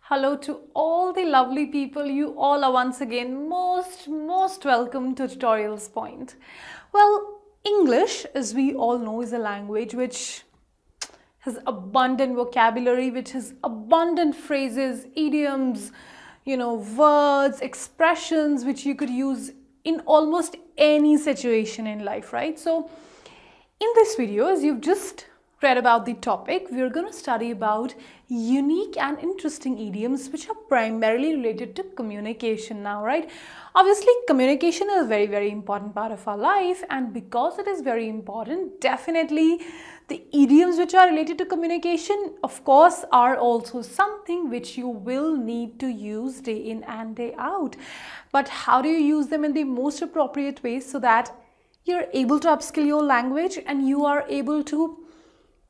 Hello to all the lovely people. You all are once again most welcome to Tutorials Point. Well, English, as we all know, is a language which has abundant vocabulary, which has abundant phrases, idioms, words, expressions which you could use in almost any situation in life, right? So in this video, as you've just read about the topic, we're going to study about unique and interesting idioms which are primarily related to communication now, right? Obviously, communication is a very important part of our life, and because it is very important, definitely the idioms which are related to communication, of course, are also something which you will need to use day in and day out. But how do you use them in the most appropriate way so that you're able to upskill your language and you are able to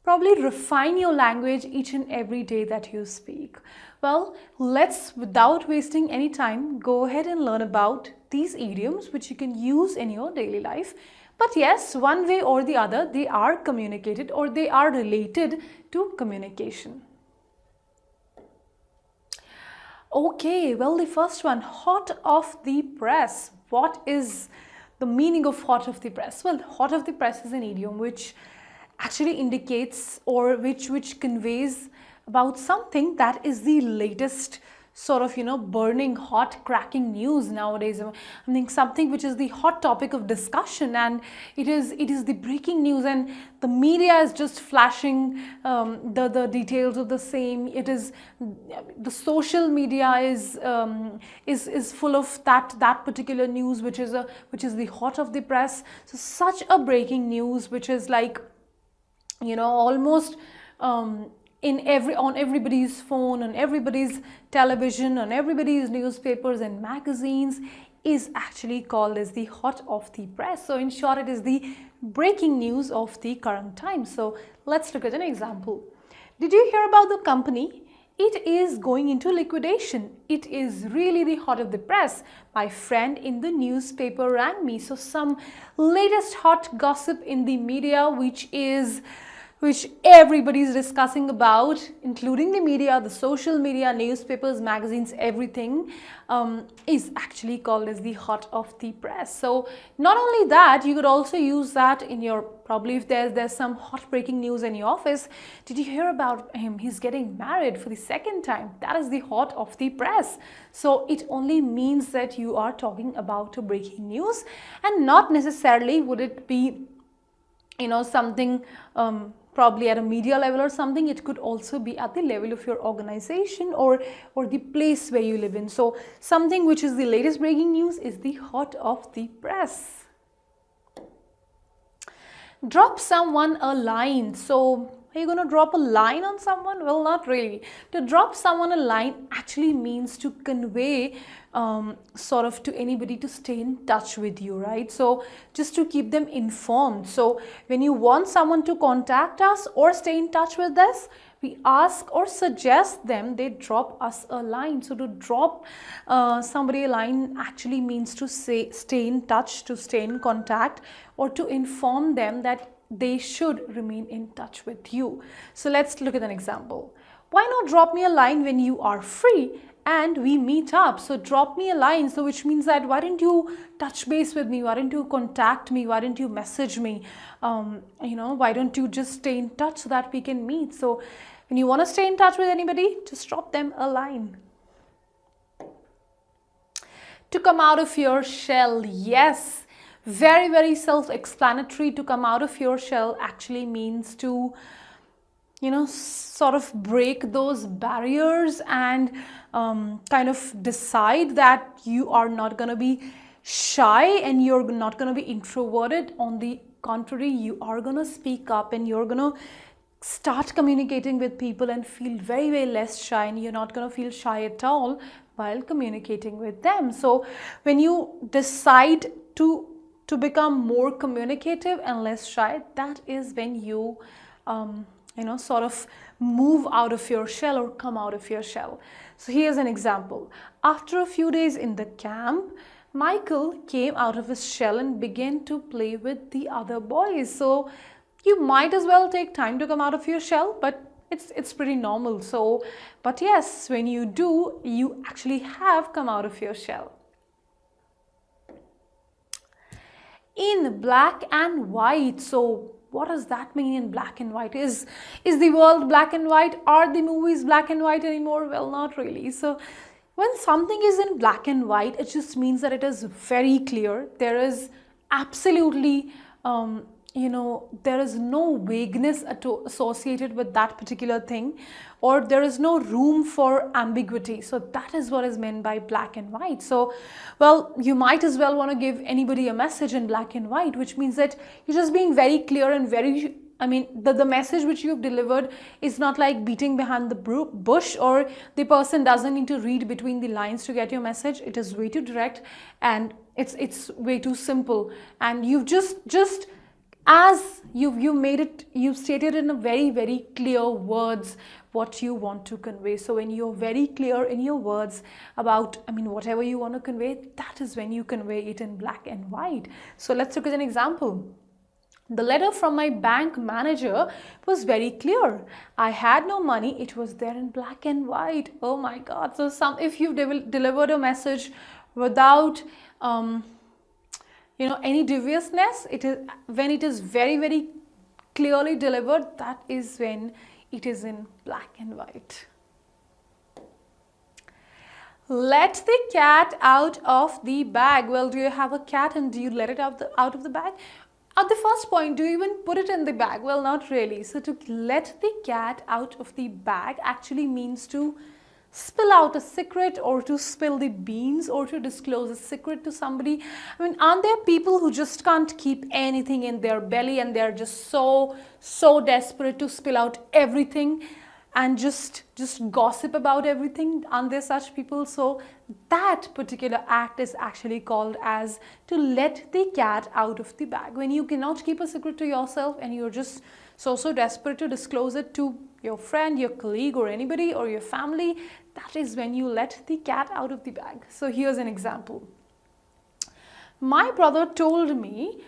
probably refine your language each and every day that you speak? Well, let's, without wasting any time, go ahead and learn about these idioms which you can use in your daily life. But yes, one way or the other, they are communicated or they are related to communication. Okay, well, the first one, hot off the press. What is the meaning of hot off the press? Well, hot off the press is an idiom which actually indicates or which conveys about something that is the latest sort of burning hot cracking news nowadays. I mean, something which is the hot topic of discussion, and it is the breaking news, and the media is just flashing the details of the same. It is the social media is full of that particular news which is the hot of the press. So such a breaking news which is like almost on everybody's phone, on everybody's television, on everybody's newspapers and magazines, is actually called as the hot off the press. So in short, it is the breaking news of the current time. So let's look at an example. Did you hear about the company? It is going into liquidation. It is really the hot of the press. My friend in the newspaper rang me. So some latest hot gossip in the media which everybody is discussing about, including the media, the social media, newspapers, magazines, everything is actually called as the hot of the press. So not only that, you could also use that in your, probably if there's some hot breaking news in your office. Did you hear about him? He's getting married for the second time. That is the hot of the press. So it only means that you are talking about a breaking news, and not necessarily would it be something probably at a media level or something. It could also be at the level of your organization or the place where you live in. So something which is the latest breaking news is the hot of the press. Drop someone a line. So are you going to drop a line on someone? Well, not really. To drop someone a line actually means to convey sort of to anybody to stay in touch with you, right? So just to keep them informed. So when you want someone to contact us or stay in touch with us, we ask or suggest them they drop us a line. So to drop somebody a line actually means to stay in touch, to stay in contact, or to inform them that they should remain in touch with you. So let's look at an example. Why not drop me a line when you are free and we meet up? So drop me a line, so which means that why don't you touch base with me? Why don't you contact me? Why don't you message me? Why don't you just stay in touch so that we can meet? So when you want to stay in touch with anybody, just drop them a line. To come out of your shell. Yes. Very self-explanatory. To come out of your shell actually means to sort of break those barriers and kind of decide that you are not going to be shy and you're not going to be introverted. On the contrary, you are going to speak up and you're going to start communicating with people and feel very less shy, and you're not going to feel shy at all while communicating with them. So when you decide to become more communicative and less shy, that is when you sort of move out of your shell or come out of your shell. So here's an example. After a few days in the camp, Michael came out of his shell and began to play with the other boys. So you might as well take time to come out of your shell, but it's pretty normal. So, but yes, when you do, you actually have come out of your shell. In black and white. So what does that mean in black and white? Is the world black and white? Are the movies black and white anymore? Well, not really. So when something is in black and white, it just means that it is very clear. There is absolutely there is no vagueness associated with that particular thing, or there is no room for ambiguity. So that is what is meant by black and white. So, well, you might as well want to give anybody a message in black and white, which means that you're just being very clear and very, I mean, the message which you've delivered is not like beating behind the bush, or the person doesn't need to read between the lines to get your message. It is way too direct, and it's way too simple. And you've just as you've made it, you've stated in a very, very clear words what you want to convey. So when you're very clear in your words about, I mean, whatever you want to convey, that is when you convey it in black and white. So let's look at an example. The letter from my bank manager was very clear. I had no money. It was there in black and white. Oh my God. So if you've delivered a message without any deviousness, it is when it is very, very clearly delivered, that is when it is in black and white. Let the cat out of the bag. Well, do you have a cat and do you let it out of the bag? At the first point, do you even put it in the bag? Well, not really. So to let the cat out of the bag actually means to spill out a secret, or to spill the beans, or to disclose a secret to somebody. I mean, aren't there people who just can't keep anything in their belly, and they're just so desperate to spill out everything and just gossip about everything? Aren't there such people? So that particular act is actually called as to let the cat out of the bag. When you cannot keep a secret to yourself and you're just so desperate to disclose it to your friend, your colleague, or anybody, or your family, that is when you let the cat out of the bag. So here's an example. My brother told me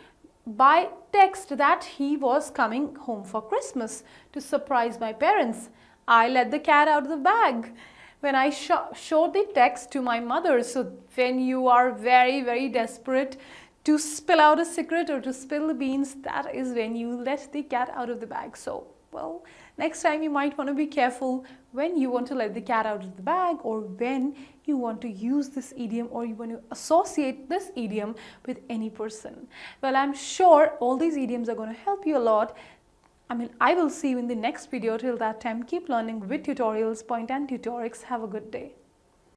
by text that he was coming home for Christmas to surprise my parents. I let the cat out of the bag when I showed the text to my mother. So when you are very, very desperate to spill out a secret or to spill the beans, that is when you let the cat out of the bag. So, well, next time you might want to be careful when you want to let the cat out of the bag, or when you want to use this idiom, or you want to associate this idiom with any person. Well, I'm sure all these idioms are going to help you a lot. I mean, I will see you in the next video. Till that time, keep learning with tutorials, Point and Tutorics. Have a good day.